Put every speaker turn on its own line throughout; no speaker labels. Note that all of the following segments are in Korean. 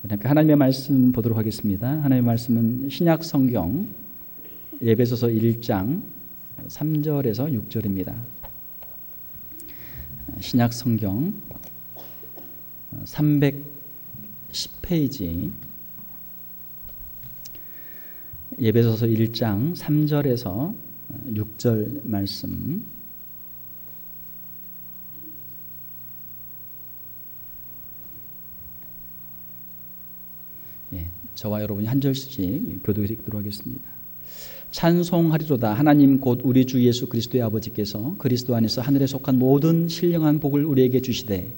함께 하나님의 말씀 보도록 하겠습니다. 하나님의 말씀은 신약 성경 에베소서 1장 3절에서 6절입니다. 신약 성경 310페이지 에베소서 1장 3절에서 6절 말씀. 저와 여러분이 한 절씩 교독해서 읽도록 하겠습니다. 찬송하리로다. 하나님 곧 우리 주 예수 그리스도의 아버지께서 그리스도 안에서 하늘에 속한 모든 신령한 복을 우리에게 주시되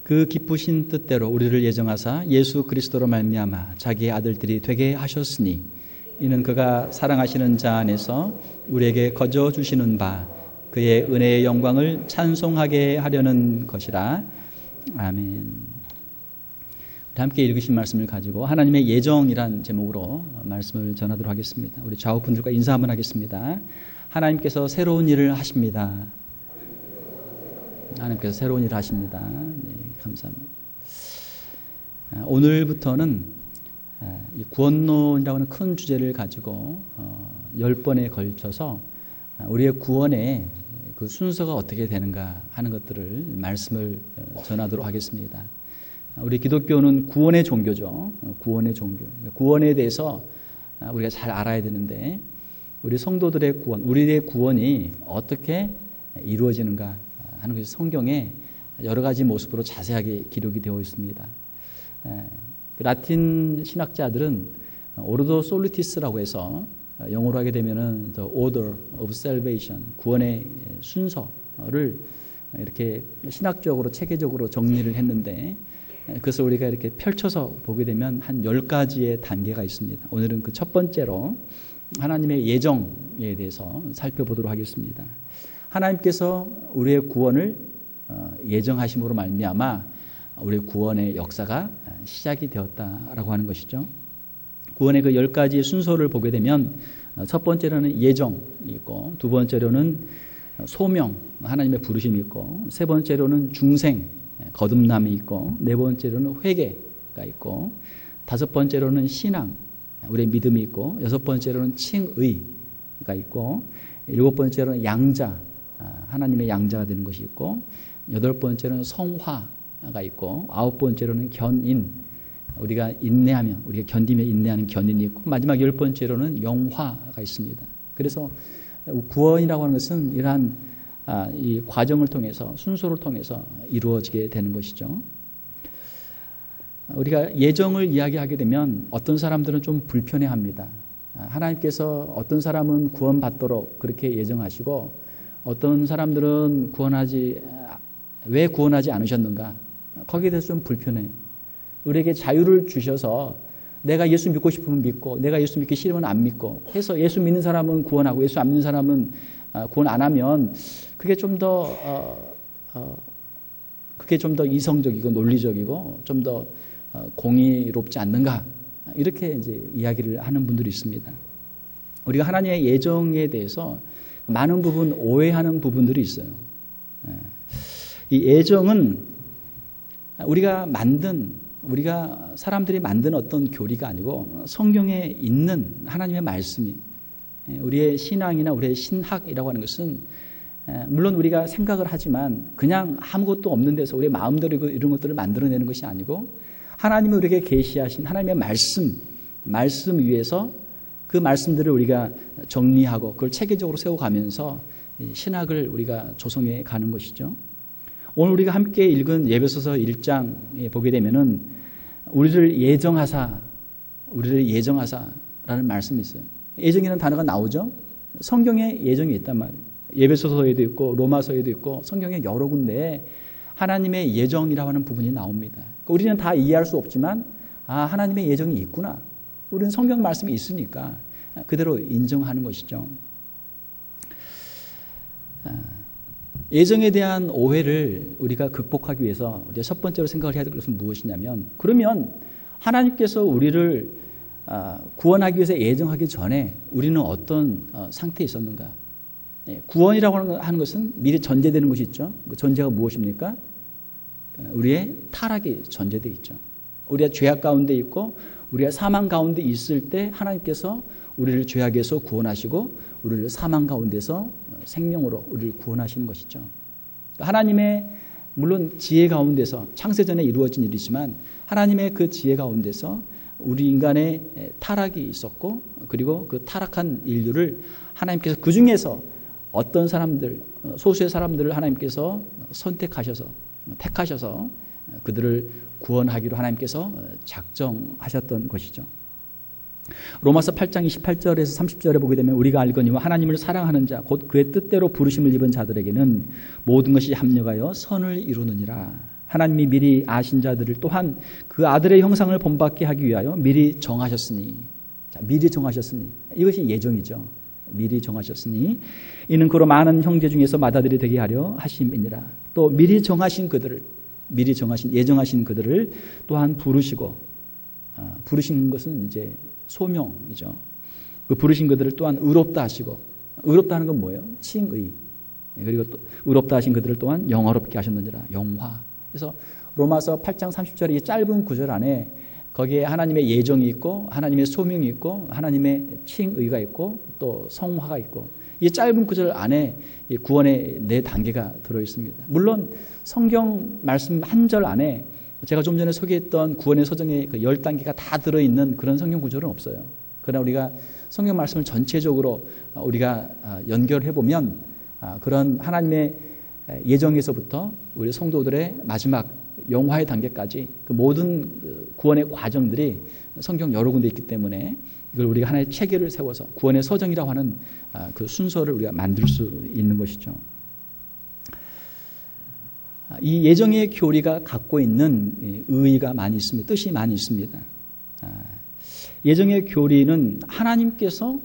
그 기쁘신 뜻대로 우리를 예정하사 예수 그리스도로 말미암아 자기의 아들들이 되게 하셨으니 이는 그가 사랑하시는 자 안에서 우리에게 거저 주시는 바 그의 은혜의 영광을 찬송하게 하려는 것이라. 아멘. 함께 읽으신 말씀을 가지고 하나님의 예정이란 제목으로 말씀을 전하도록 하겠습니다. 우리 좌우분들과 인사 한번 하겠습니다. 하나님께서 새로운 일을 하십니다. 하나님께서 새로운 일을 하십니다. 네, 감사합니다. 오늘부터는 이 구원론이라고 하는 큰 주제를 가지고 10번에 걸쳐서 우리의 구원의 그 순서가 어떻게 되는가 하는 것들을 말씀을 전하도록 하겠습니다. 우리 기독교는 구원의 종교죠. 구원의 종교. 구원에 대해서 우리가 잘 알아야 되는데 우리 성도들의 구원, 우리의 구원이 어떻게 이루어지는가 하는 것이 성경에 여러 가지 모습으로 자세하게 기록이 되어 있습니다. 라틴 신학자들은 오르도 솔리티스라고 해서 영어로 하게 되면은 the order of salvation, 구원의 순서를 이렇게 신학적으로 체계적으로 정리를 했는데 그것을 우리가 이렇게 펼쳐서 보게 되면 한 10가지의 단계가 있습니다. 오늘은 그 첫 번째로 하나님의 예정에 대해서 살펴보도록 하겠습니다. 하나님께서 우리의 구원을 예정하심으로 말미암아 우리의 구원의 역사가 시작이 되었다라고 하는 것이죠. 구원의 그 10가지의 순서를 보게 되면 첫 번째로는 예정이 있고, 두 번째로는 소명, 하나님의 부르심이 있고, 세 번째로는 중생, 거듭남이 있고, 네 번째로는 회개가 있고, 다섯 번째로는 신앙, 우리의 믿음이 있고, 여섯 번째로는 칭의가 있고, 일곱 번째로는 양자, 하나님의 양자가 되는 것이 있고, 여덟 번째로는 성화가 있고, 아홉 번째로는 견인, 우리가 인내하며 우리가 견디며 인내하는 견인이 있고, 마지막 열 번째로는 영화가 있습니다. 그래서 구원이라고 하는 것은 이러한 이 과정을 통해서 순서를 통해서 이루어지게 되는 것이죠. 우리가 예정을 이야기하게 되면 어떤 사람들은 좀 불편해합니다. 하나님께서 어떤 사람은 구원받도록 그렇게 예정하시고 어떤 사람들은 왜 구원하지 않으셨는가? 거기에 대해서 좀 불편해요. 우리에게 자유를 주셔서 내가 예수 믿고 싶으면 믿고 내가 예수 믿기 싫으면 안 믿고 해서 예수 믿는 사람은 구원하고 예수 안 믿는 사람은 구원 안 하면 그게 좀 더 이성적이고 논리적이고 좀 더 공의롭지 않는가, 이렇게 이제 이야기를 하는 분들이 있습니다. 우리가 하나님의 예정에 대해서 많은 부분 오해하는 부분들이 있어요. 이 예정은 우리가 사람들이 만든 어떤 교리가 아니고 성경에 있는 하나님의 말씀이, 우리의 신앙이나 우리의 신학이라고 하는 것은 물론 우리가 생각을 하지만 그냥 아무것도 없는 데서 우리의 마음대로 이런 것들을 만들어내는 것이 아니고 하나님이 우리에게 계시하신 하나님의 말씀 위에서 그 말씀들을 우리가 정리하고 그걸 체계적으로 세워가면서 신학을 우리가 조성해 가는 것이죠. 오늘 우리가 함께 읽은 에베소서 1장에 보게 되면은 우리를 예정하사라는 말씀이 있어요. 예정이라는 단어가 나오죠. 성경에 예정이 있단 말이에요. 에베소서에도 있고 로마서에도 있고 성경에 여러 군데에 하나님의 예정이라고 하는 부분이 나옵니다. 그러니까 우리는 다 이해할 수 없지만 하나님의 예정이 있구나. 우리는 성경 말씀이 있으니까 그대로 인정하는 것이죠. 예정에 대한 오해를 우리가 극복하기 위해서 우리가 첫 번째로 생각을 해야 될 것은 무엇이냐면, 그러면 하나님께서 우리를 구원하기 위해서 예정하기 전에 우리는 어떤 상태에 있었는가? 구원이라고 하는 것은 미리 전제되는 것이 있죠. 그 전제가 무엇입니까? 우리의 타락이 전제되어 있죠. 우리가 죄악 가운데 있고 우리가 사망 가운데 있을 때 하나님께서 우리를 죄악에서 구원하시고 우리를 사망 가운데서 생명으로 우리를 구원하시는 것이죠. 하나님의 물론 지혜 가운데서 창세전에 이루어진 일이지만 하나님의 그 지혜 가운데서 우리 인간의 타락이 있었고 그리고 그 타락한 인류를 하나님께서 그 중에서 어떤 사람들, 소수의 사람들을 하나님께서 선택하셔서 택하셔서 그들을 구원하기로 하나님께서 작정하셨던 것이죠. 로마서 8장 28절에서 30절에 보게 되면 우리가 알거니와 하나님을 사랑하는 자 곧 그의 뜻대로 부르심을 입은 자들에게는 모든 것이 합력하여 선을 이루느니라. 하나님이 미리 아신 자들을 또한 그 아들의 형상을 본받게 하기 위하여 미리 정하셨으니, 자, 미리 정하셨으니 이것이 예정이죠. 미리 정하셨으니 이는 그로 많은 형제 중에서 맏아들이 되게 하려 하심이니라. 또 미리 정하신 그들을, 미리 정하신 예정하신 그들을 또한 부르시고, 부르신 것은 이제 소명이죠. 그 부르신 그들을 또한 의롭다 하시고, 의롭다 하는 건 뭐예요? 칭의. 그리고 또 의롭다 하신 그들을 또한 영화롭게 하셨느니라. 영화. 그래서 로마서 8장 30절의 이 짧은 구절 안에 거기에 하나님의 예정이 있고 하나님의 소명이 있고 하나님의 칭의가 있고 또 성화가 있고 이 짧은 구절 안에 이 구원의 4단계가 들어있습니다. 물론 성경 말씀 한 절 안에 제가 좀 전에 소개했던 구원의 서정의 그 10단계가 다 들어있는 그런 성경 구절은 없어요. 그러나 우리가 성경 말씀을 전체적으로 우리가 연결해보면 그런 하나님의 예정에서부터 우리 성도들의 마지막 영화의 단계까지 그 모든 구원의 과정들이 성경 여러 군데 있기 때문에 이걸 우리가 하나의 체계를 세워서 구원의 서정이라고 하는 그 순서를 우리가 만들 수 있는 것이죠. 이 예정의 교리가 갖고 있는 의의가 많이 있습니다. 뜻이 많이 있습니다. 예정의 교리는 하나님께서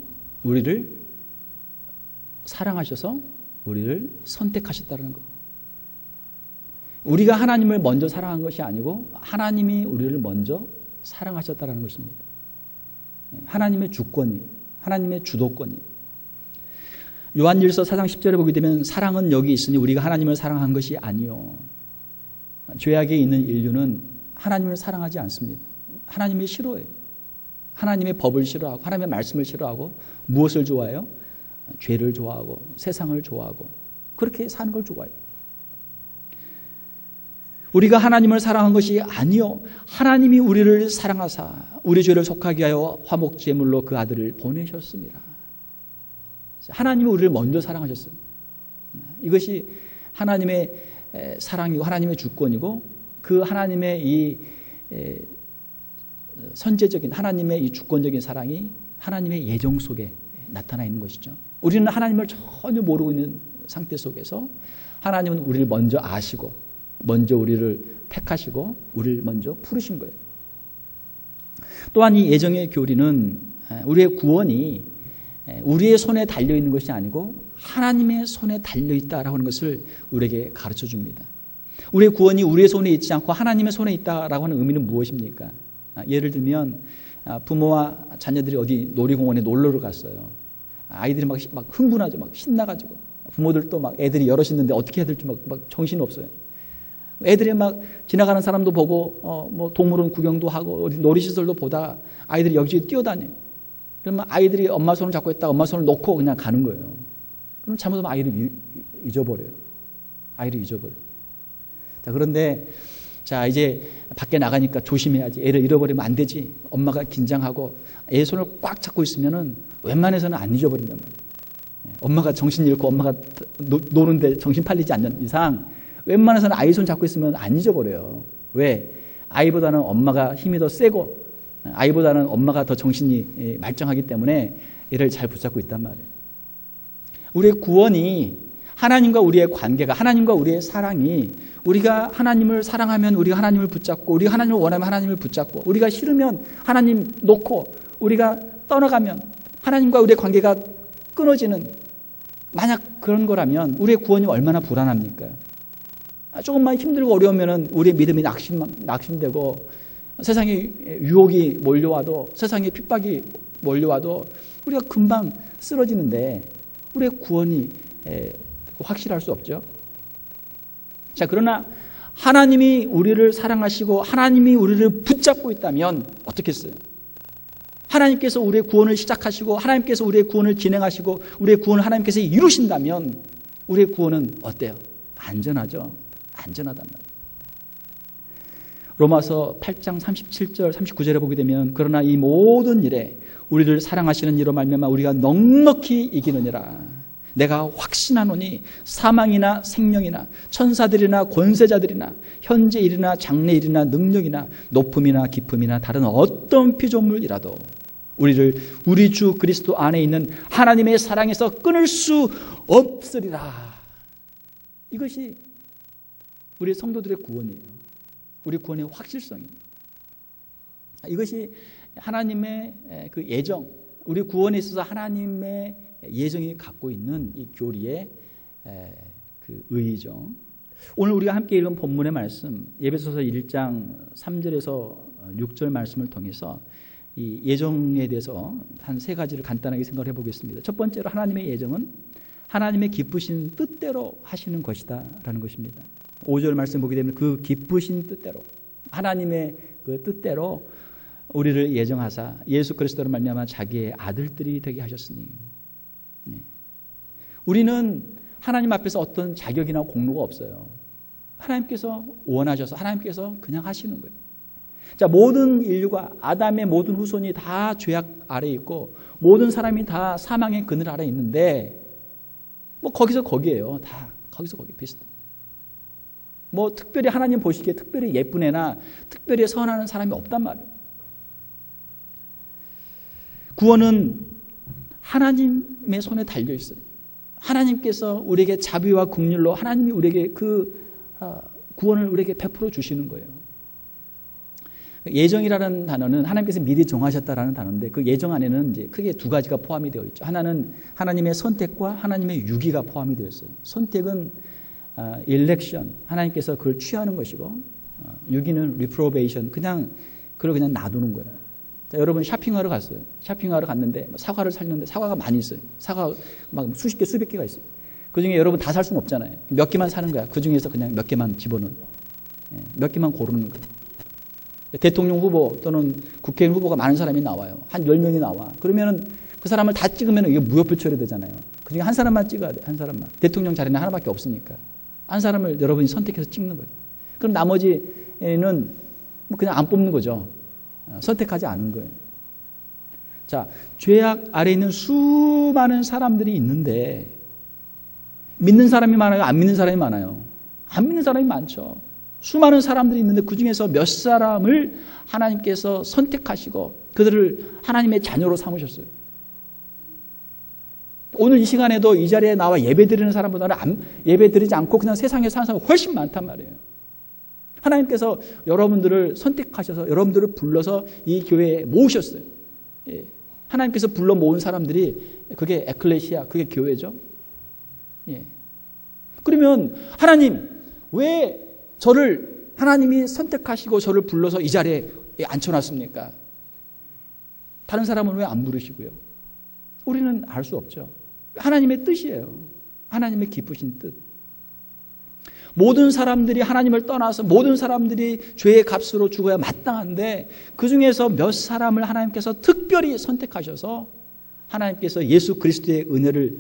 우리를 사랑하셔서 우리를 선택하셨다는 것. 우리가 하나님을 먼저 사랑한 것이 아니고 하나님이 우리를 먼저 사랑하셨다는 것입니다. 하나님의 주권이, 하나님의 주도권이. 요한일서 4장 10절에 보게 되면 사랑은 여기 있으니 우리가 하나님을 사랑한 것이 아니요. 죄악에 있는 인류는 하나님을 사랑하지 않습니다. 하나님을 싫어해요. 하나님의 법을 싫어하고 하나님의 말씀을 싫어하고 무엇을 좋아해요? 죄를 좋아하고 세상을 좋아하고 그렇게 사는 걸 좋아해요. 우리가 하나님을 사랑한 것이 아니요 하나님이 우리를 사랑하사 우리 죄를 속하게 하여 화목제물로 그 아들을 보내셨습니다. 하나님이 우리를 먼저 사랑하셨어요. 이것이 하나님의 사랑이고 하나님의 주권이고 그 하나님의 이 선제적인 하나님의 이 주권적인 사랑이 하나님의 예정 속에 나타나 있는 것이죠. 우리는 하나님을 전혀 모르고 있는 상태 속에서 하나님은 우리를 먼저 아시고 먼저 우리를 택하시고 우리를 먼저 부르신 거예요. 또한 이 예정의 교리는 우리의 구원이 우리의 손에 달려있는 것이 아니고 하나님의 손에 달려있다라고 하는 것을 우리에게 가르쳐 줍니다. 우리의 구원이 우리의 손에 있지 않고 하나님의 손에 있다라고 하는 의미는 무엇입니까? 예를 들면 부모와 자녀들이 어디 놀이공원에 놀러를 갔어요. 아이들이 막 흥분하죠. 막 신나가지고. 부모들도 막 애들이 여럿 있는데 어떻게 해야 될지 막 정신이 없어요. 애들이 막 지나가는 사람도 보고 뭐 동물원 구경도 하고 어디 놀이시설도 보다가 아이들이 여기저기 뛰어다녀요. 그러면 아이들이 엄마 손을 잡고 있다가 엄마 손을 놓고 그냥 가는 거예요. 그럼 잘못하면 아이를 잊어버려요. 아이를 잊어버려요. 자, 그런데 자 이제 밖에 나가니까 조심해야지. 애를 잃어버리면 안 되지. 엄마가 긴장하고 애 손을 꽉 잡고 있으면은 웬만해서는 안 잊어버린단 말이에요. 엄마가 정신 잃고 엄마가 노는데 정신 팔리지 않는 이상 웬만해서는 아이 손 잡고 있으면 안 잊어버려요. 왜? 아이보다는 엄마가 힘이 더 세고 아이보다는 엄마가 더 정신이 말짱하기 때문에 얘를 잘 붙잡고 있단 말이에요. 우리의 구원이 하나님과 우리의 관계가 하나님과 우리의 사랑이 우리가 하나님을 사랑하면 우리가 하나님을 붙잡고 우리가 하나님을 원하면 하나님을 붙잡고 우리가 싫으면 하나님 놓고 우리가 떠나가면 하나님과 우리의 관계가 끊어지는 만약 그런 거라면 우리의 구원이 얼마나 불안합니까? 조금만 힘들고 어려우면 우리의 믿음이 낙심되고 세상에 유혹이 몰려와도 세상에 핍박이 몰려와도 우리가 금방 쓰러지는데 우리의 구원이 확실할 수 없죠. 자, 그러나 하나님이 우리를 사랑하시고 하나님이 우리를 붙잡고 있다면 어떻겠어요? 하나님께서 우리의 구원을 시작하시고 하나님께서 우리의 구원을 진행하시고 우리의 구원을 하나님께서 이루신다면 우리의 구원은 어때요? 안전하죠. 안전하단 말이에요. 로마서 8장 37절 39절에 보게 되면 그러나 이 모든 일에 우리를 사랑하시는 이로 말미암아 우리가 넉넉히 이기느니라. 내가 확신하노니 사망이나 생명이나 천사들이나 권세자들이나 현재일이나 장래일이나 능력이나 높음이나 깊음이나 다른 어떤 피조물이라도 우리를 우리 주 그리스도 안에 있는 하나님의 사랑에서 끊을 수 없으리라. 이것이 우리 성도들의 구원이에요. 우리 구원의 확실성이에요. 이것이 하나님의 그 예정, 우리 구원에 있어서 하나님의 예정이 갖고 있는 이 교리의 그 의의죠. 오늘 우리가 함께 읽은 본문의 말씀 에베소서 1장 3절에서 6절 말씀을 통해서 이 예정에 대해서 한 세 가지를 간단하게 생각해 보겠습니다. 첫 번째로 하나님의 예정은 하나님의 기쁘신 뜻대로 하시는 것이다 라는 것입니다. 5절 말씀 보게 되면 그 기쁘신 뜻대로 하나님의 그 뜻대로 우리를 예정하사 예수 그리스도로 말미암아 자기의 아들들이 되게 하셨으니 우리는 하나님 앞에서 어떤 자격이나 공로가 없어요. 하나님께서 원하셔서 하나님께서 그냥 하시는 거예요. 자, 모든 인류가 아담의 모든 후손이 다 죄악 아래에 있고 모든 사람이 다 사망의 그늘 아래에 있는데 뭐 거기서 거기에요. 다 거기서 거기 비슷해. 뭐 특별히 하나님 보시기에 특별히 예쁜 애나 특별히 선하는 사람이 없단 말이에요. 구원은 하나님의 손에 달려 있어요. 하나님께서 우리에게 자비와 긍휼로 하나님이 우리에게 그 구원을 우리에게 베풀어 주시는 거예요. 예정이라는 단어는 하나님께서 미리 정하셨다라는 단어인데 그 예정 안에는 이제 크게 두 가지가 포함이 되어 있죠. 하나는 하나님의 선택과 하나님의 유기가 포함이 되어 있어요. 선택은 election, 하나님께서 그걸 취하는 것이고 유기는 reprobation, 그냥 그걸 그냥 놔두는 거예요. 자, 여러분 쇼핑하러 갔어요. 쇼핑하러 갔는데 사과를 샀는데 사과가 많이 있어요. 사과 막 수십 개, 수백 개가 있어요. 그 중에 여러분 다 살 수는 없잖아요. 몇 개만 사는 거야. 그 중에서 그냥 몇 개만 집어넣는, 몇 개만 고르는 거예요. 대통령 후보 또는 국회의원 후보가 많은 사람이 나와요. 한 10명이 나와. 그러면은 그 사람을 다 찍으면 이게 무효표 처리되잖아요. 그 중에 한 사람만 찍어야 돼. 한 사람만. 대통령 자리는 하나밖에 없으니까. 한 사람을 여러분이 선택해서 찍는 거예요. 그럼 나머지는 그냥 안 뽑는 거죠. 선택하지 않은 거예요. 자, 죄악 아래에 있는 수많은 사람들이 있는데 믿는 사람이 많아요? 안 믿는 사람이 많아요? 안 믿는 사람이 많죠. 수많은 사람들이 있는데 그 중에서 몇 사람을 하나님께서 선택하시고 그들을 하나님의 자녀로 삼으셨어요. 오늘 이 시간에도 이 자리에 나와 예배드리는 사람보다는 예배드리지 않고 그냥 세상에 사는 사람이 훨씬 많단 말이에요. 하나님께서 여러분들을 선택하셔서 여러분들을 불러서 이 교회에 모으셨어요. 예. 하나님께서 불러 모은 사람들이 그게 에클레시아, 그게 교회죠. 예. 그러면 하나님 왜 저를 하나님이 선택하시고 저를 불러서 이 자리에 앉혀놨습니까? 다른 사람은 왜 안 부르시고요? 우리는 알 수 없죠. 하나님의 뜻이에요. 하나님의 기쁘신 뜻. 모든 사람들이 하나님을 떠나서 모든 사람들이 죄의 값으로 죽어야 마땅한데 그 중에서 몇 사람을 하나님께서 특별히 선택하셔서 하나님께서 예수 그리스도의 은혜를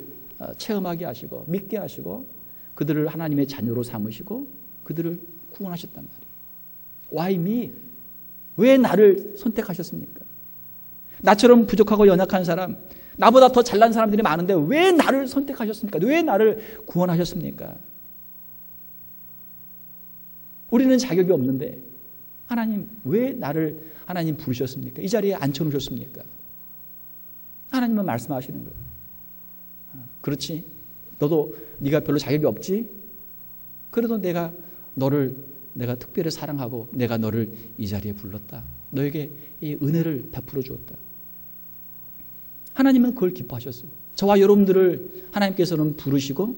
체험하게 하시고 믿게 하시고 그들을 하나님의 자녀로 삼으시고 그들을 구원하셨단 말이에요. Why me? 왜 나를 선택하셨습니까? 나처럼 부족하고 연약한 사람, 나보다 더 잘난 사람들이 많은데 왜 나를 선택하셨습니까? 왜 나를 구원하셨습니까? 우리는 자격이 없는데 하나님 왜 나를 하나님 부르셨습니까? 이 자리에 앉혀놓으셨습니까? 하나님은 말씀하시는 거예요. 그렇지? 너도 네가 별로 자격이 없지? 그래도 내가 너를 내가 특별히 사랑하고 내가 너를 이 자리에 불렀다. 너에게 이 은혜를 베풀어 주었다. 하나님은 그걸 기뻐하셨어요. 저와 여러분들을 하나님께서는 부르시고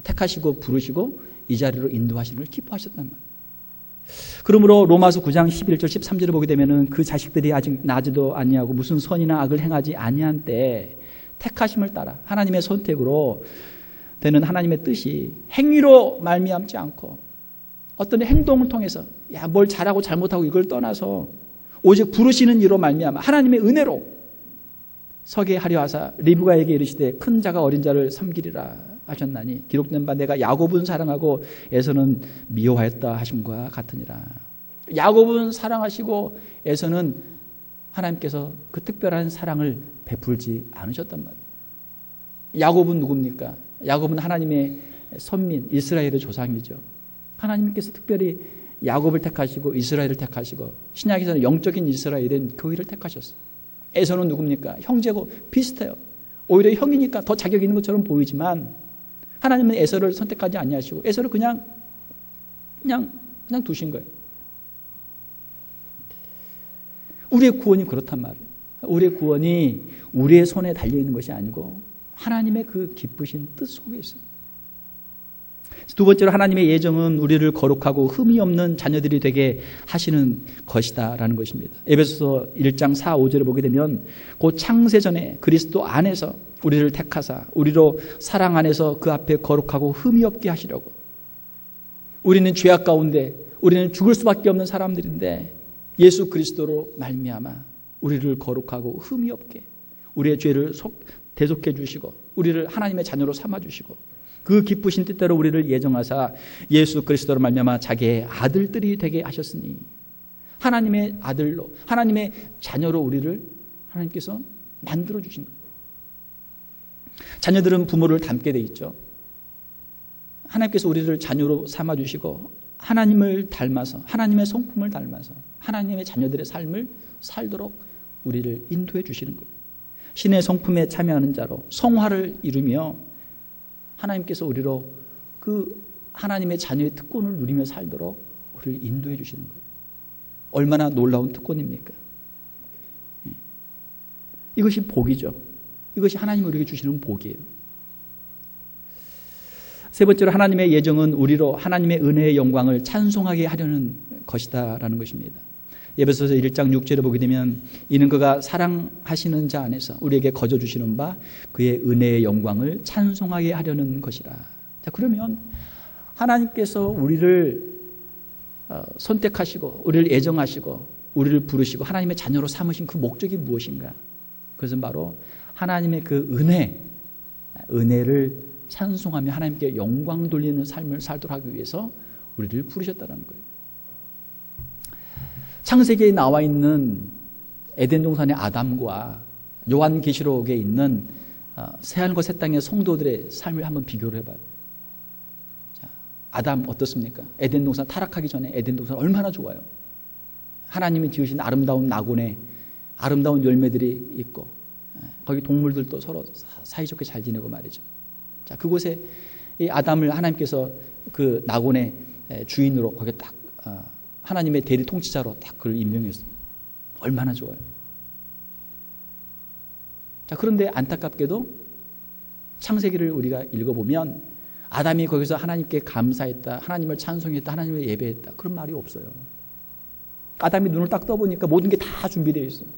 택하시고 부르시고 이 자리로 인도하시는 걸 기뻐하셨단 말이에요. 그러므로 로마서 9장 11절 13절을 보게 되면은 그 자식들이 아직 나지도 아니하고 무슨 선이나 악을 행하지 아니한 때에 택하심을 따라 하나님의 선택으로 되는 하나님의 뜻이 행위로 말미암지 않고 어떤 행동을 통해서 뭘 잘하고 잘못하고 이걸 떠나서 오직 부르시는 이로 말미암아 하나님의 은혜로 서게 하려 하사 리브가에게 이르시되 큰 자가 어린 자를 섬기리라 하셨나니 기록된 바 내가 야곱은 사랑하고 에서는 미워하였다 하심과 같으니라. 야곱은 사랑하시고 에서는 하나님께서 그 특별한 사랑을 베풀지 않으셨단 말이에요. 야곱은 누굽니까? 야곱은 하나님의 선민 이스라엘의 조상이죠. 하나님께서 특별히 야곱을 택하시고 이스라엘을 택하시고 신약에서는 영적인 이스라엘은 교회를 택하셨어요. 에서는 누굽니까? 형제고 비슷해요. 오히려 형이니까 더 자격 있는 것처럼 보이지만 하나님은 에서를 선택하지 아니하시고 에서를 그냥 두신 거예요. 우리의 구원이 그렇단 말이에요. 우리의 구원이 우리의 손에 달려있는 것이 아니고 하나님의 그 기쁘신 뜻 속에 있어요. 두 번째로 하나님의 예정은 우리를 거룩하고 흠이 없는 자녀들이 되게 하시는 것이다 라는 것입니다. 에베소서 1장 4, 5절을 보게 되면 곧 창세전에 그리스도 안에서 우리를 택하사 우리로 사랑 안에서 그 앞에 거룩하고 흠이 없게 하시려고. 우리는 죄악 가운데 우리는 죽을 수밖에 없는 사람들인데 예수 그리스도로 말미암아 우리를 거룩하고 흠이 없게 우리의 죄를 대속해 주시고 우리를 하나님의 자녀로 삼아 주시고 그 기쁘신 뜻대로 우리를 예정하사 예수 그리스도로 말미암아 자기의 아들들이 되게 하셨으니 하나님의 아들로 하나님의 자녀로 우리를 하나님께서 만들어 주신 거예요. 자녀들은 부모를 닮게 돼 있죠. 하나님께서 우리를 자녀로 삼아 주시고 하나님을 닮아서 하나님의 성품을 닮아서 하나님의 자녀들의 삶을 살도록 우리를 인도해 주시는 거예요. 신의 성품에 참여하는 자로 성화를 이루며 하나님께서 우리로 그 하나님의 자녀의 특권을 누리며 살도록 우리를 인도해 주시는 거예요. 얼마나 놀라운 특권입니까? 이것이 복이죠. 이것이 하나님이 우리에게 주시는 복이에요. 세 번째로 하나님의 예정은 우리로 하나님의 은혜의 영광을 찬송하게 하려는 것이다 라는 것입니다. 에베소서 1장 6절에 보게 되면 이는 그가 사랑하시는 자 안에서 우리에게 거저 주시는 바 그의 은혜의 영광을 찬송하게 하려는 것이라. 자, 그러면 하나님께서 우리를 선택하시고 우리를 애정하시고 우리를 부르시고 하나님의 자녀로 삼으신 그 목적이 무엇인가? 그것은 바로 하나님의 그 은혜를 찬송하며 하나님께 영광 돌리는 삶을 살도록 하기 위해서 우리를 부르셨다는 거예요. 창세기에 나와 있는 에덴 동산의 아담과 요한계시록에 있는 새하늘과 새 땅의 성도들의 삶을 한번 비교를 해봐요. 자, 아담 어떻습니까? 에덴 동산 타락하기 전에 에덴 동산 얼마나 좋아요. 하나님이 지으신 아름다운 낙원에 아름다운 열매들이 있고 거기 동물들도 서로 사이좋게 잘 지내고 말이죠. 자, 그곳에 이 아담을 하나님께서 그 낙원의 주인으로 거기에 딱 하나님의 대리 통치자로 딱 그를 임명했어요. 얼마나 좋아요. 자, 그런데 안타깝게도 창세기를 우리가 읽어보면 아담이 거기서 하나님께 감사했다, 하나님을 찬송했다, 하나님을 예배했다, 그런 말이 없어요. 아담이 눈을 딱 떠보니까 모든 게 다 준비되어 있어요.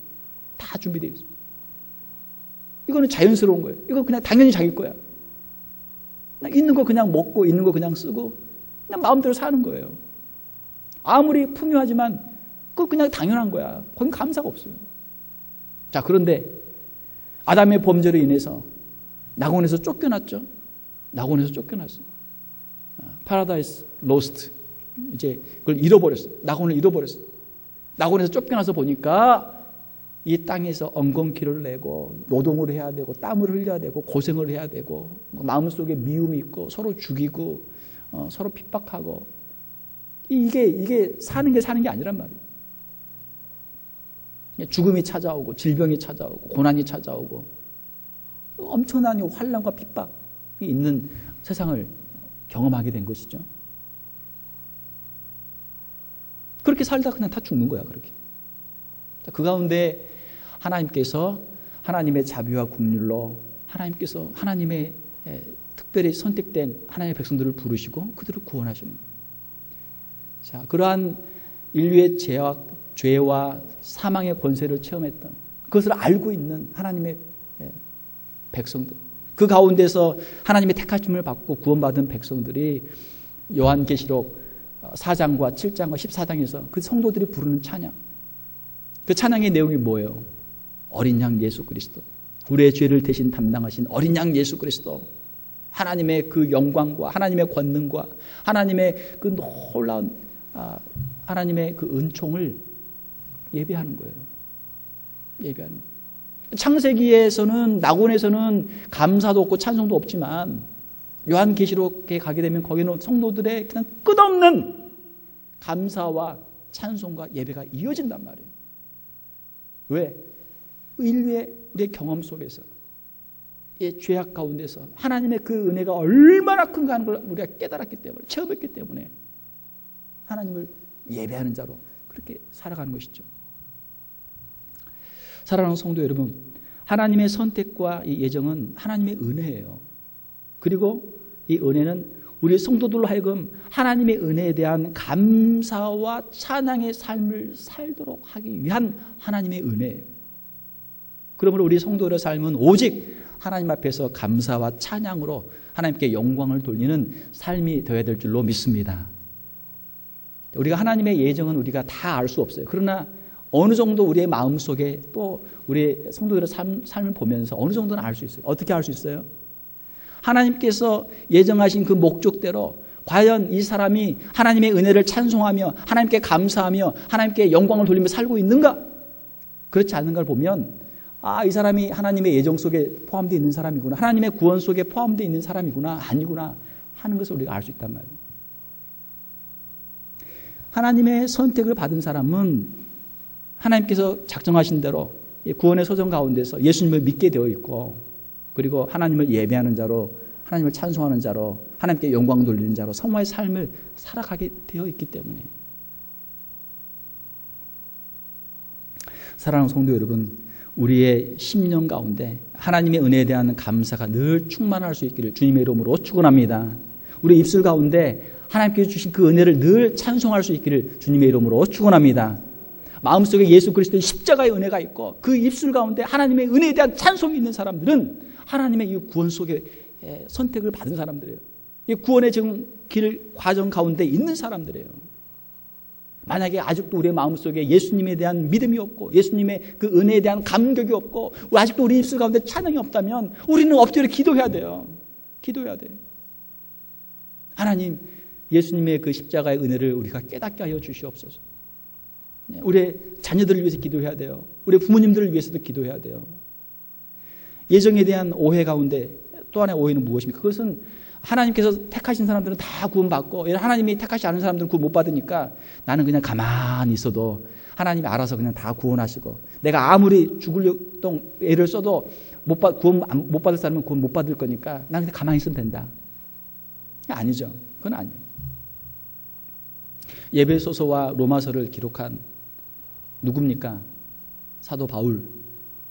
다 준비되어 있어요. 이거는 자연스러운 거예요. 이거 그냥 당연히 자기 거야. 있는 거 그냥 먹고 있는 거 그냥 쓰고 그냥 마음대로 사는 거예요. 아무리 풍요하지만 그거 그냥 당연한 거야. 거긴 감사가 없어요. 자, 그런데 아담의 범죄로 인해서 낙원에서 쫓겨났죠. 낙원에서 쫓겨났어요. 파라다이스 로스트. 이제 그걸 잃어버렸어요. 낙원을 잃어버렸어요. 낙원에서 쫓겨나서 보니까 이 땅에서 엉겅퀴를 내고 노동을 해야 되고 땀을 흘려야 되고 고생을 해야 되고 마음속에 미움이 있고 서로 죽이고 서로 핍박하고 이게 사는 게 아니란 말이에요. 죽음이 찾아오고 질병이 찾아오고 고난이 찾아오고 엄청난 환난과 핍박이 있는 세상을 경험하게 된 것이죠. 그렇게 살다가 그냥 다 죽는 거야. 그렇게. 그 가운데 하나님께서 하나님의 자비와 긍휼로 하나님께서 하나님의 특별히 선택된 하나님의 백성들을 부르시고 그들을 구원하시는 거예요. 자, 그러한 인류의 죄와 사망의 권세를 체험했던 그것을 알고 있는 하나님의 백성들, 그 가운데서 하나님의 택하심을 받고 구원받은 백성들이 요한계시록 4장과 7장과 14장에서 그 성도들이 부르는 찬양, 그 찬양의 내용이 뭐예요? 어린 양 예수 그리스도, 우리의 죄를 대신 담당하신 어린 양 예수 그리스도, 하나님의 그 영광과 하나님의 권능과 하나님의 그 놀라운 하나님의 그 은총을 예배하는 거예요. 예배하는 거예요. 창세기에서는, 낙원에서는 감사도 없고 찬송도 없지만 요한계시록에 가게 되면 거기는 성도들의 그냥 끝없는 감사와 찬송과 예배가 이어진단 말이에요. 왜? 인류의 우리의 경험 속에서, 이 죄악 가운데서 하나님의 그 은혜가 얼마나 큰가 하는 걸 우리가 깨달았기 때문에, 체험했기 때문에 하나님을 예배하는 자로 그렇게 살아가는 것이죠. 사랑하는 성도 여러분, 하나님의 선택과 이 예정은 하나님의 은혜예요. 그리고 이 은혜는 우리 성도들로 하여금 하나님의 은혜에 대한 감사와 찬양의 삶을 살도록 하기 위한 하나님의 은혜예요. 그러므로 우리 성도들의 삶은 오직 하나님 앞에서 감사와 찬양으로 하나님께 영광을 돌리는 삶이 되어야 될 줄로 믿습니다. 우리가 하나님의 예정은 우리가 다 알 수 없어요. 그러나 어느 정도 우리의 마음속에 또 우리 성도들의 삶을 보면서 어느 정도는 알 수 있어요. 어떻게 알 수 있어요? 하나님께서 예정하신 그 목적대로 과연 이 사람이 하나님의 은혜를 찬송하며 하나님께 감사하며 하나님께 영광을 돌리며 살고 있는가? 그렇지 않는 걸 보면 이 사람이 하나님의 예정 속에 포함되어 있는 사람이구나, 하나님의 구원 속에 포함되어 있는 사람이구나, 아니구나 하는 것을 우리가 알 수 있단 말이에요. 하나님의 선택을 받은 사람은 하나님께서 작정하신 대로 구원의 소정 가운데서 예수님을 믿게 되어 있고, 그리고 하나님을 예배하는 자로, 하나님을 찬송하는 자로, 하나님께 영광 돌리는 자로 성화의 삶을 살아가게 되어 있기 때문에. 사랑하는 성도 여러분, 우리의 심령 가운데 하나님의 은혜에 대한 감사가 늘 충만할 수 있기를 주님의 이름으로 축원합니다. 우리 입술 가운데 하나님께서 주신 그 은혜를 늘 찬송할 수 있기를 주님의 이름으로 축원합니다. 마음속에 예수 그리스도의 십자가의 은혜가 있고 그 입술 가운데 하나님의 은혜에 대한 찬송이 있는 사람들은 하나님의 이 구원 속에 선택을 받은 사람들이에요. 이 구원의 지금 길 과정 가운데 있는 사람들이에요. 만약에 아직도 우리의 마음속에 예수님에 대한 믿음이 없고 예수님의 그 은혜에 대한 감격이 없고 아직도 우리 입술 가운데 찬양이 없다면 우리는 엎드려 기도해야 돼요. 기도해야 돼요. 하나님, 예수님의 그 십자가의 은혜를 우리가 깨닫게 하여 주시옵소서. 우리 자녀들을 위해서 기도해야 돼요. 우리 부모님들을 위해서도 기도해야 돼요. 예정에 대한 오해 가운데 또 하나의 오해는 무엇입니까? 그것은 하나님께서 택하신 사람들은 다 구원받고 하나님이 택하지 않은 사람들은 구원 못 받으니까 나는 그냥 가만히 있어도 하나님이 알아서 그냥 다 구원하시고 내가 아무리 죽으려고 애를 써도 구원 못 받을 사람은 구원 못 받을 거니까 나는 그냥 가만히 있으면 된다. 아니죠. 그건 아니에요. 에베소서와 로마서를 기록한 누굽니까? 사도 바울.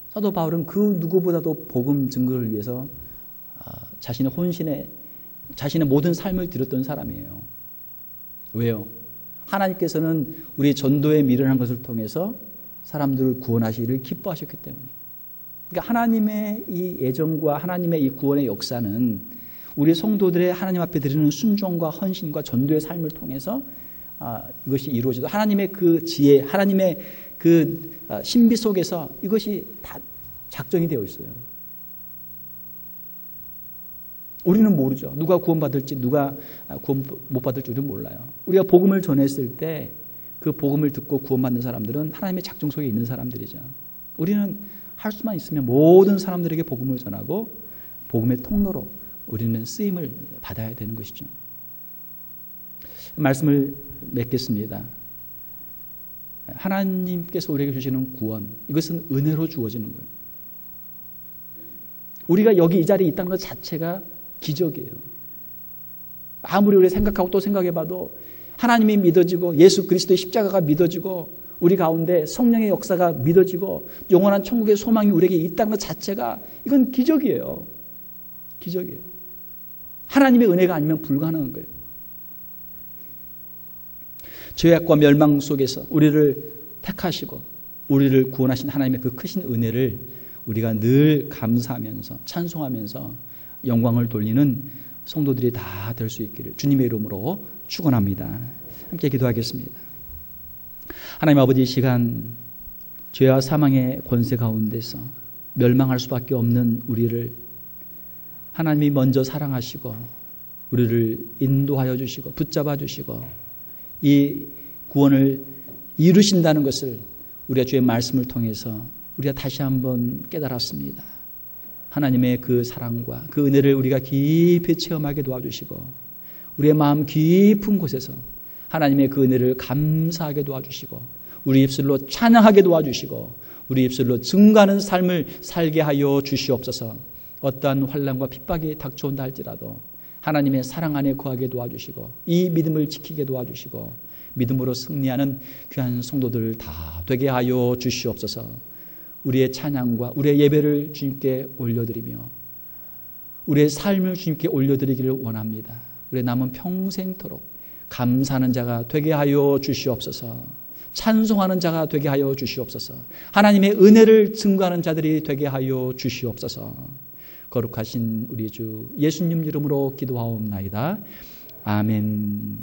사도 바울은 그 누구보다도 복음 증거를 위해서 자신의 혼신에 자신의 모든 삶을 드렸던 사람이에요. 왜요? 하나님께서는 우리 전도에 미련한 것을 통해서 사람들을 구원하시기를 기뻐하셨기 때문에. 그러니까 하나님의 이 예정과 하나님의 이 구원의 역사는 우리 성도들의 하나님 앞에 드리는 순종과 헌신과 전도의 삶을 통해서 이것이 이루어지도 하나님의 그 지혜, 하나님의 그 신비 속에서 이것이 다 작정이 되어 있어요. 우리는 모르죠. 누가 구원받을지 누가 구원 못 받을지 우리는 몰라요. 우리가 복음을 전했을 때 그 복음을 듣고 구원받는 사람들은 하나님의 작정 속에 있는 사람들이죠. 우리는 할 수만 있으면 모든 사람들에게 복음을 전하고 복음의 통로로 우리는 쓰임을 받아야 되는 것이죠. 말씀을 맺겠습니다. 하나님께서 우리에게 주시는 구원, 이것은 은혜로 주어지는 거예요. 우리가 여기 이 자리에 있다는 것 자체가 기적이에요. 아무리 우리 생각하고 또 생각해봐도 하나님이 믿어지고 예수 그리스도의 십자가가 믿어지고 우리 가운데 성령의 역사가 믿어지고 영원한 천국의 소망이 우리에게 있다는 것 자체가 이건 기적이에요. 기적이에요. 하나님의 은혜가 아니면 불가능한 거예요. 죄악과 멸망 속에서 우리를 택하시고 우리를 구원하신 하나님의 그 크신 은혜를 우리가 늘 감사하면서 찬송하면서 영광을 돌리는 성도들이 다 될 수 있기를 주님의 이름으로 축원합니다. 함께 기도하겠습니다. 하나님 아버지, 이 시간 죄와 사망의 권세 가운데서 멸망할 수밖에 없는 우리를 하나님이 먼저 사랑하시고 우리를 인도하여 주시고 붙잡아 주시고 이 구원을 이루신다는 것을 우리가 주의 말씀을 통해서 우리가 다시 한번 깨달았습니다. 하나님의 그 사랑과 그 은혜를 우리가 깊이 체험하게 도와주시고 우리의 마음 깊은 곳에서 하나님의 그 은혜를 감사하게 도와주시고 우리 입술로 찬양하게 도와주시고 우리 입술로 증거하는 삶을 살게 하여 주시옵소서. 어떠한 환난과 핍박이 닥쳐온다 할지라도 하나님의 사랑 안에 거하게 도와주시고 이 믿음을 지키게 도와주시고 믿음으로 승리하는 귀한 성도들 다 되게 하여 주시옵소서. 우리의 찬양과 우리의 예배를 주님께 올려드리며 우리의 삶을 주님께 올려드리기를 원합니다. 우리의 남은 평생토록 감사하는 자가 되게 하여 주시옵소서. 찬송하는 자가 되게 하여 주시옵소서. 하나님의 은혜를 증거하는 자들이 되게 하여 주시옵소서. 거룩하신 우리 주 예수님 이름으로 기도하옵나이다. 아멘.